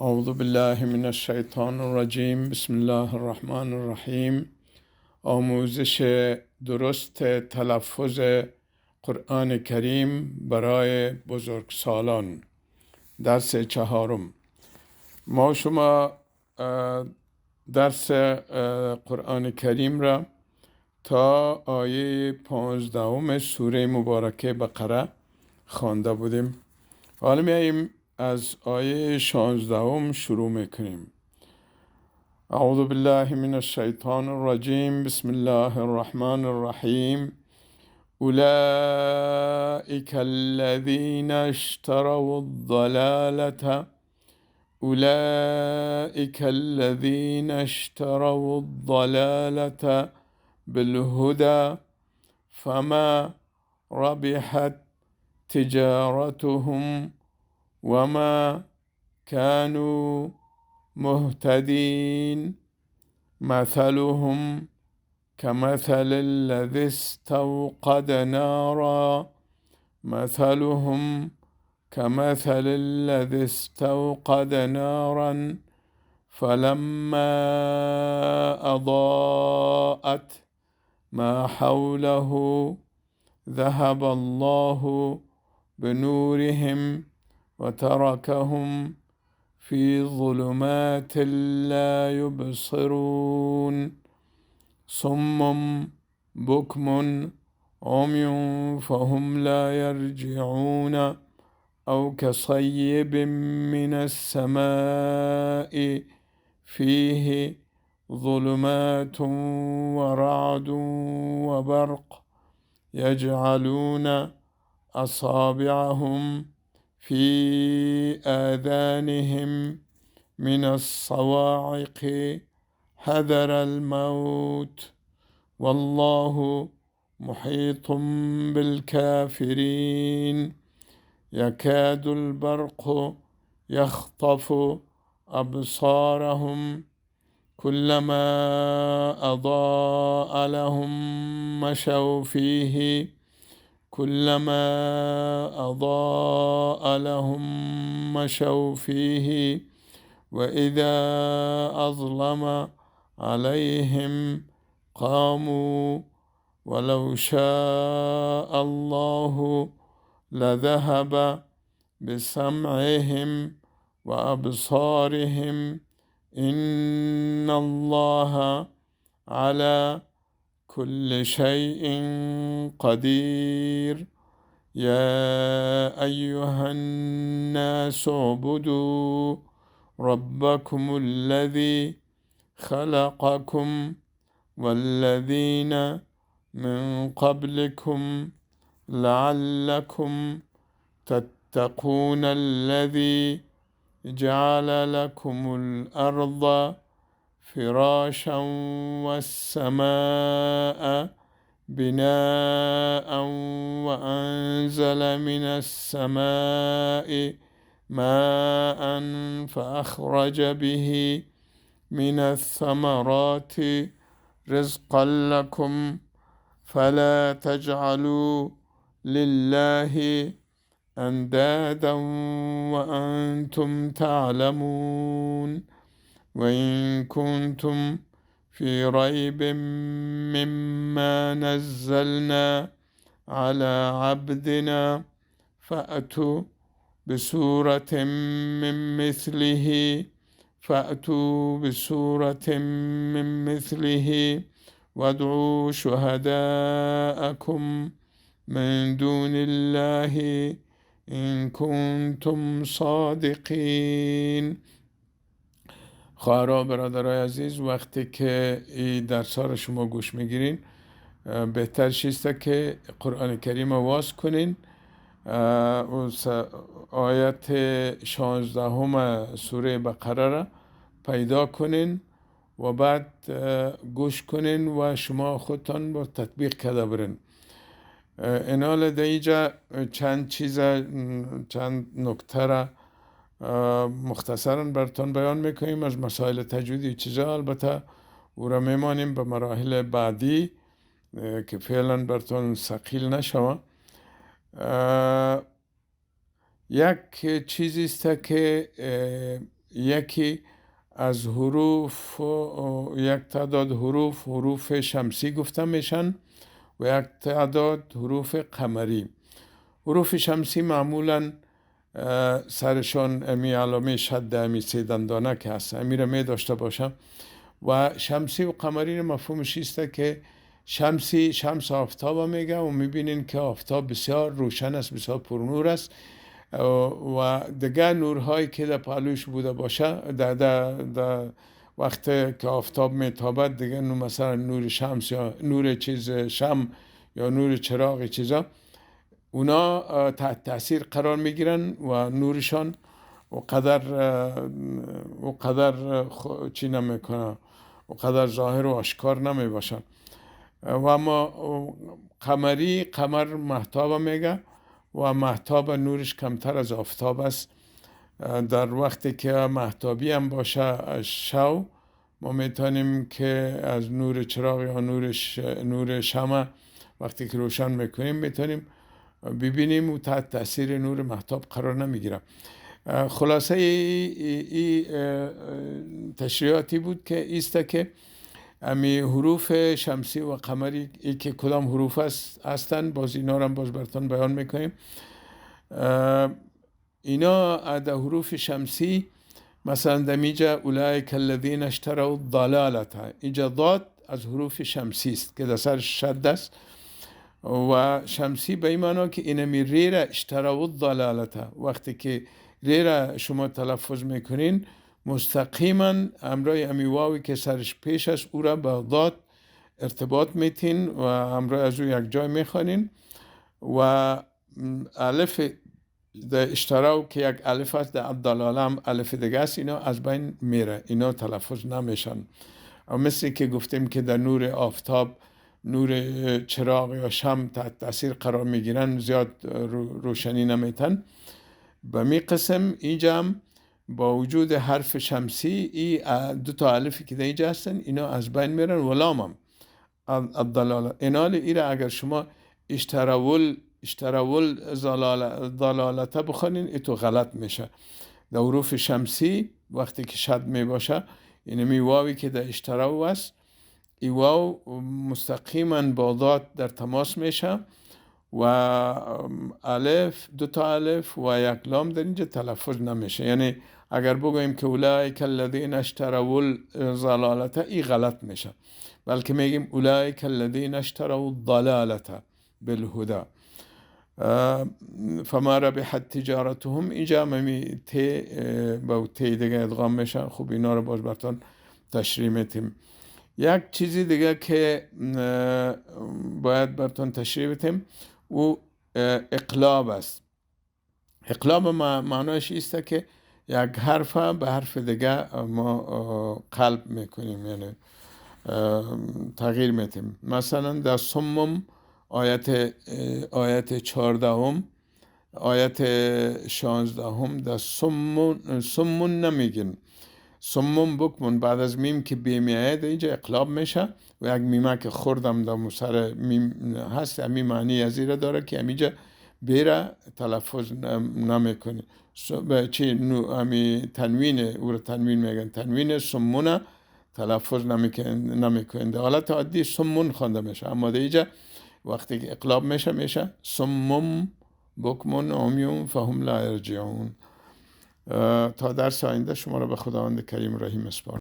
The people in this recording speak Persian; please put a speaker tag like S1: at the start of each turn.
S1: اعوذ بالله من الشیطان الرجیم. بسم الله الرحمن الرحیم. آموزش درست تلفظ قرآن کریم برای بزرگسالان، درس چهارم. ما شما درس قرآن کریم را تا آیه 15 سوره مبارکه بقره خوانده بودیم. حالا میاییم از آیه 16 شروع میکنیم. اعوذ بالله من الشیطان الرجیم. بسم الله الرحمن الرحیم. اولئک الذین اشتروا الضلالة أولئك الذين اشتروا الضلالة بالهدى فما ربحت تجارتهم وما كانوا مهتدين. مثلهم كمثل الذي استوقد نارا مثلهم كمثل الذي استوقد نارا فلما أضاءت ما حوله ذهب الله بنورهم وتركهم في ظلمات لا يبصرون صم بكم عمي فهم لا يرجعون أو كصيب من السماء فيه ظلمات ورعد وبرق يجعلون أصابعهم في آذانهم من الصواعق حذر الموت والله محيط بالكافرين. يكاد البرق يخطف أبصارهم كلما أضاء لهم مشوا فيه كلما أضاء لهم مشوا فيه وإذا أظلم عليهم قاموا ولو شاء الله لذهب بسمعهم وأبصارهم إن الله على كل شيء قدير. يا أيها الناس اعبدوا ربكم الذي خلقكم والذين من قبلكم لعلكم تتقون الذي جعل لكم الأرض فراشا والسماء بناء وأنزل من السماء ماء فأخرج به من الثمرات رزقا لكم فلا تجعلوا لله أندادا وأنتم تعلمون. وإن كنتم في ريب مما نزلنا على عبدنا فأتوا بسورة من مثله وادعوا شهداءكم من دون الله إن كنتم صادقين. خواهرها برادرای عزیز، وقتی که این درس ها رو شما گوش میگیرین بهتر شیسته که قرآن کریم آواز کنین. آیت 16 سوره بقره را پیدا کنین و بعد گوش کنین و شما خودتان با تطبیق کرده برین. اینال در اینجا چند نکته را مختصرا براتون بیان میکنیم از مسائل تجویدی چیزا. البته او را میمانیم به مراحل بعدی که فعلا براتون ثقیل نشوه. یک چیزی است که یکی از حروف یک تعداد حروف شمسی گفته میشن و یک تعداد حروف قمری. حروف شمسی معمولا سرشان امی علامه شد امی سه دندانه که هست امی را می داشته باشم. و شمسی و قمری مفهومش است که شمس آفتاب میگه و میبینین که آفتاب بسیار روشن است، بسیار پرنور است و دیگه نورهایی که در پهلوش بوده باشه در وقت که آفتاب میتابد دیگه مثلا نور شمس یا نور شم یا نور چراغ چیزا اونا تحت تاثیر قرار میگیرن و نورشان و قدر چی نمیکنه و قدر ظاهر و آشکار نمی باشن. و اما قمر مهتاب میگه و مهتاب نورش کمتر از آفتاب است. در وقتی که مهتابی هم باشه شو ما میتونیم که از نور چراغ یا نور شمع وقتی که روشن میکنیم میتونیم ببینیم و تحت تاثیر نور مهتاب قرار نمیگیره. خلاصه ای تشریحاتی بود که ایسته که امی حروف شمسی و قمری ای که کدام حروف هستن باز اینا رو باز براتون بیان میکنیم. اینا در حروف شمسی مثلا دمیجا اولئک الذین اشتروا الضلالة، اینجا ضاد از حروف شمسی است که در سر شد است و شمسی به این معنا که اینمی ری را اشتروا الضلالة، وقتی که ری را شما تلفظ میکنین مستقیما همراه امی واوی که سرش پیش است او را به ضاد ارتباط میتین و همراه از او یک جای میخوانین و الف در اشتراو که یک الف است در الضلاله هم الف دیگه است، اینا از بین میره، اینا تلفظ نمیشن. و مثل که گفتیم که در نور آفتاب نور چراغ یا شمع تحت تاثیر قرار میگیرن زیاد روشنی نمیتن. به می قسم اینجا هم با وجود حرف شمسی ای دو تا الفی که در اینجا هستن اینا از بین میرن و لام هم الضلاله. اینال ایره اگر شما اشتراول ضلالته بخونین ایتو غلط میشه. در حروف شمسی وقتی که شد می باشه اینمی واوی که در اشتراو است ای واو مستقیما با ضاد در تماس میشه و الف دو تا الف و یک لام در اینجا تلفظ نمیشه. یعنی اگر بگوییم که اولئک الذین اشتروا الضلالة ای غلط میشه، بلکه میگیم اولئک الذین اشتروا الضلالة بالهدى. فما ربحت تجارتهم اینجا ممی تی با تی دیگه ادغام میشن. خوب اینا رو باز براتون تشریح میتیم. یک چیزی دیگه که باید براتون تشریح بدیم و اقلاب است. اقلاب معنایش است که یک حرف به حرف دیگه ما قلب میکنیم، یعنی تغییر میتیم. مثلا در صمم آیت 14 آیت 16 در صمون نمیگین، صمم بکمون بعد از میم که بیمیه در اینجا اقلاب میشه و یک میمه که خوردم در مصر میم هست امی معنی ازیره داره که امیجا بیره تلفظ نمیکنی. امی تنوین او را تنوین میگن، تنوین صمونه تلفظ نمیکنه. در حالت عادی صمون خوانده میشه، اما در اینجا وقتی که اقلاب میشه صمم بکمون عمیون فهم لا یرجعون. تا درس آینده شما را به خداوند کریم رحیم اسپارم.